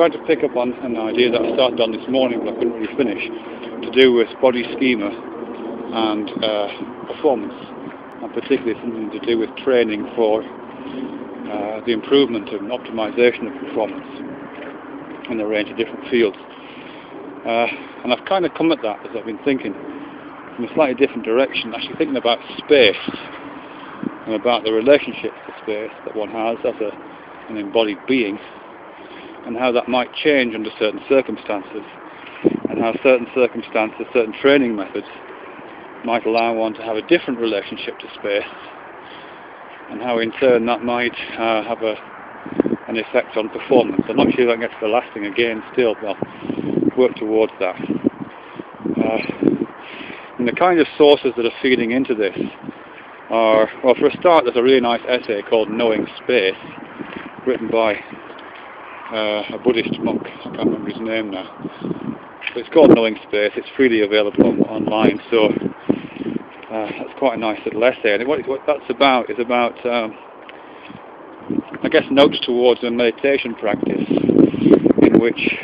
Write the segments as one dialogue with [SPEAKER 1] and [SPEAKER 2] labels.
[SPEAKER 1] trying to pick up on an idea that I started on this morning but I couldn't really finish, to do with body schema and performance, and particularly something to do with training for the improvement and optimization of performance in a range of different fields. And I've kind of come at that as I've been thinking from a slightly different direction, actually thinking about space and about the relationship to space that one has as an embodied being, and how that might change under certain circumstances, and how certain circumstances, certain training methods might allow one to have a different relationship to space, and how in turn that might have an effect on performance. I'm not sure if I can get to the last thing again still, but I'll work towards that. And the kind of sources that are feeding into this are, well, for a start, there's a really nice essay called Knowing Space, written by a Buddhist monk. I can't remember his name now. But it's called Knowing Space. It's freely available online, so that's quite a nice little essay. And what that's about is about, I guess, notes towards a meditation practice in which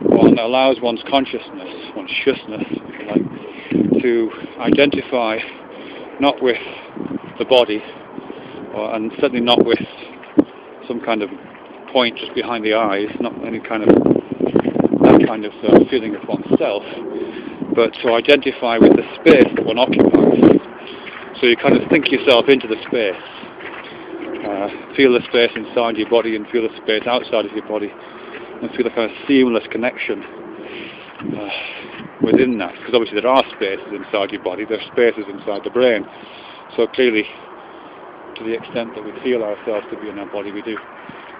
[SPEAKER 1] one allows one's consciousness, one's shusness, if you like, to identify not with the body, and certainly not with some kind of point just behind the eyes, not any kind of that kind of feeling of oneself, but to identify with the space that one occupies. So you kind of think yourself into the space, feel the space inside your body and feel the space outside of your body, and feel a kind of seamless connection within that, because obviously there are spaces inside your body, there are spaces inside the brain, so clearly to the extent that we feel ourselves to be in our body, we do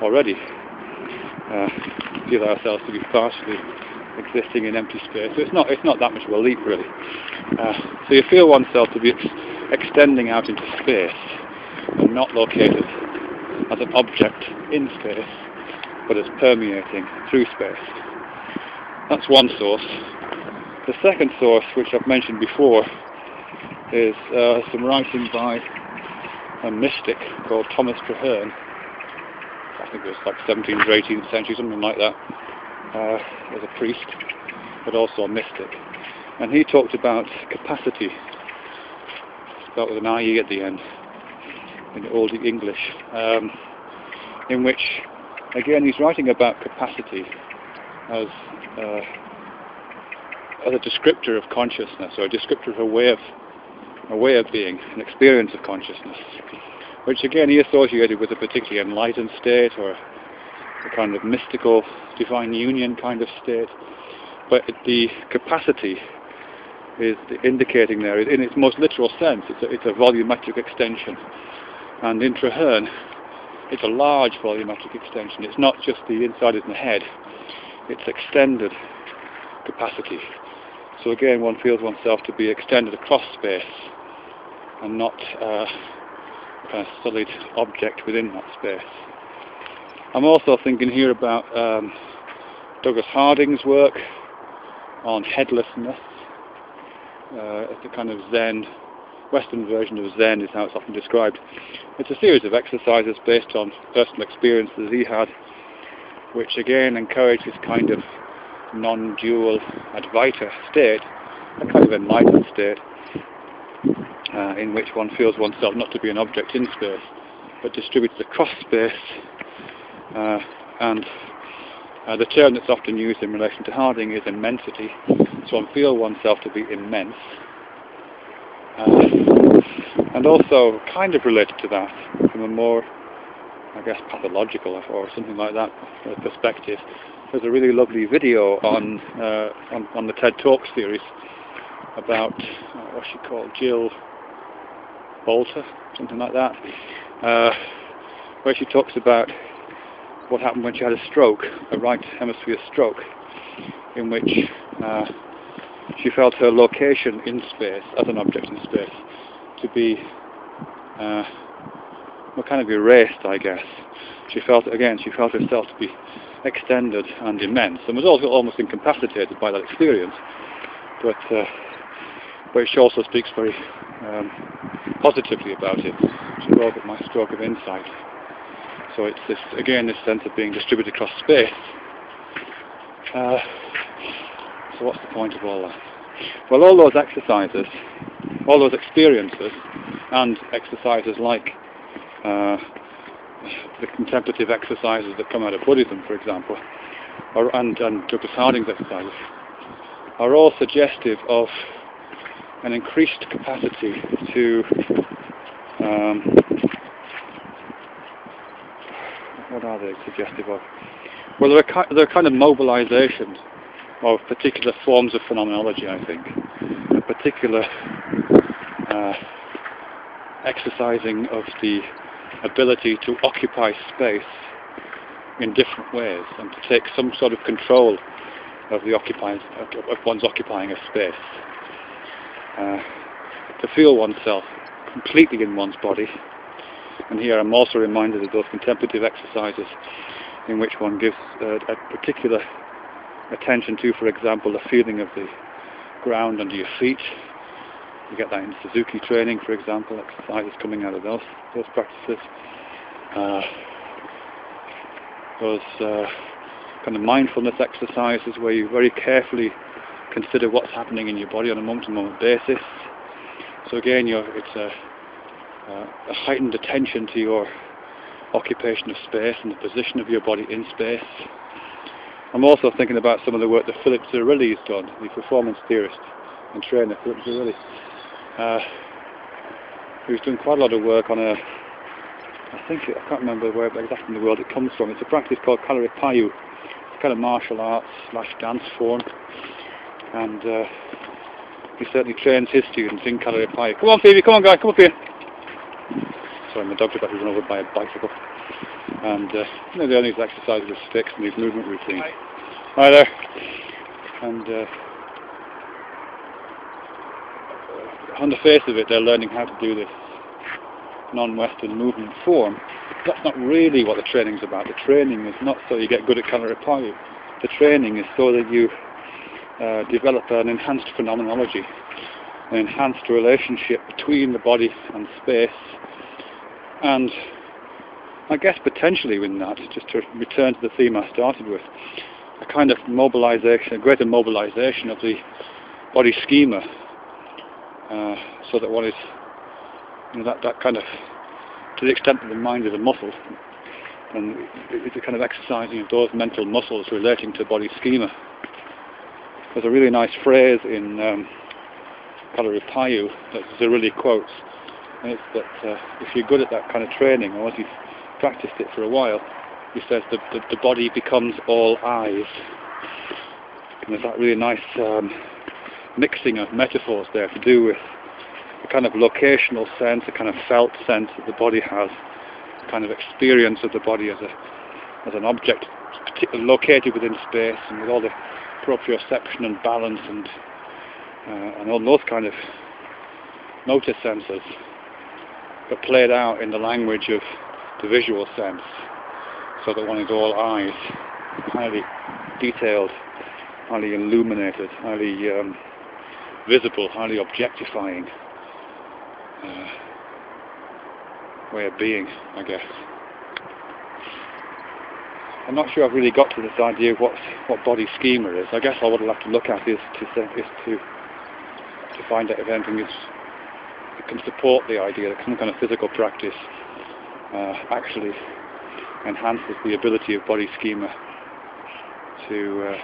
[SPEAKER 1] already feel ourselves to be partially existing in empty space. So it's not that much of a leap really. So you feel oneself to be extending out into space and not located as an object in space, but as permeating through space. That's one source. The second source, which I've mentioned before, is some writing by a mystic called Thomas Traherne. I think it was like 17th or 18th century, something like that. He was a priest, but also a mystic. And he talked about capacity, spelled with an IE at the end, in Old English, in which, again, he's writing about capacity as a descriptor of consciousness, or a descriptor of a way of being, an experience of consciousness, which again he associated with a particularly enlightened state, or a kind of mystical divine union kind of state. But the capacity is indicating there, in its most literal sense, it's a volumetric extension. And in Traherne, it's a large volumetric extension. It's not just the inside of the head, it's extended capacity. So again, one feels oneself to be extended across space and not a kind of solid object within that space. I'm also thinking here about Douglas Harding's work on headlessness. It's a kind of Zen, Western version of Zen is how it's often described. It's a series of exercises based on personal experiences he had, which again encourage this kind of non-dual Advaita state, a kind of enlightened state, in which one feels oneself not to be an object in space, but distributed across space. And the term that's often used in relation to Harding is immensity, so one feels oneself to be immense. And also, kind of related to that, from a more, I guess, pathological or something like that perspective, there's a really lovely video on the TED Talks series about what's she called, Jill Bolter, something like that, where she talks about what happened when she had a stroke, a right hemisphere stroke, in which she felt her location in space, as an object in space, to be kind of erased, I guess. She felt herself to be extended and immense, and was also almost incapacitated by that experience. But she also speaks very positively about it. She called it my stroke of insight. So it's this, again, this sense of being distributed across space, So what's the point of all that? Well, all those exercises, all those experiences, and exercises like the contemplative exercises that come out of Buddhism, for example, and Douglas Harding's exercises, are all suggestive of an increased capacity to what are they suggestive of? Well, they're kind of mobilization of particular forms of phenomenology, I think. A particular exercising of the ability to occupy space in different ways and to take some sort of control of the of one's occupying a space. To feel oneself completely in one's body. And here I'm also reminded of those contemplative exercises in which one gives a particular attention to, for example, the feeling of the ground under your feet. You get that in Suzuki training, for example, exercises coming out of those practices. Those kind of mindfulness exercises where you very carefully consider what's happening in your body on a moment-to-moment basis. So again, it's a heightened attention to your occupation of space and the position of your body in space. I'm also thinking about some of the work that Philip Zarilli has done, the performance theorist and trainer, Philip Zarilli, who's done quite a lot of work on I can't remember where exactly in the world it comes from. It's a practice called Kalaripayu. It's a kind of martial arts / dance form. And he certainly trains his students in Kalaripayu. Come on, Phoebe, come on, guys, come up here. Sorry, my dog's about to run over by a bicycle. And they're doing these exercises with sticks and these movement routines. Hi there. And on the face of it, they're learning how to do this non-Western movement form. That's not really what the training's about. The training is not so you get good at Kalaripayu. The training is so that you develop an enhanced phenomenology, an enhanced relationship between the body and space, and I guess potentially in that, just to return to the theme I started with, a kind of mobilization, a greater mobilization of the body schema, so that one is, that kind of, to the extent that the mind is a muscle, and it's a kind of exercising of those mental muscles relating to body schema. There's a really nice phrase in Kalaripayu that Zarilli quotes, and it's that if you're good at that kind of training, or once you've practiced it for a while, he says the body becomes all eyes. And there's that really nice mixing of metaphors there to do with the kind of locational sense, a kind of felt sense that the body has, the kind of experience of the body as an object located within space and with all the proprioception and balance and all those kind of motor senses, but played out in the language of the visual sense, so that one is all eyes, highly detailed, highly illuminated, highly visible, highly objectifying way of being, I guess. I'm not sure I've really got to this idea of what body schema is. I guess all what I'll have to look at is to find out if anything that can support the idea that some kind of physical practice actually enhances the ability of body schema to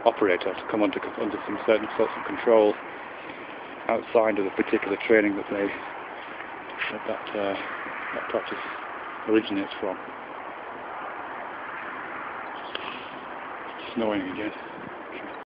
[SPEAKER 1] operate or to come under some certain sorts of control outside of the particular training that practice originates from. Snowing again.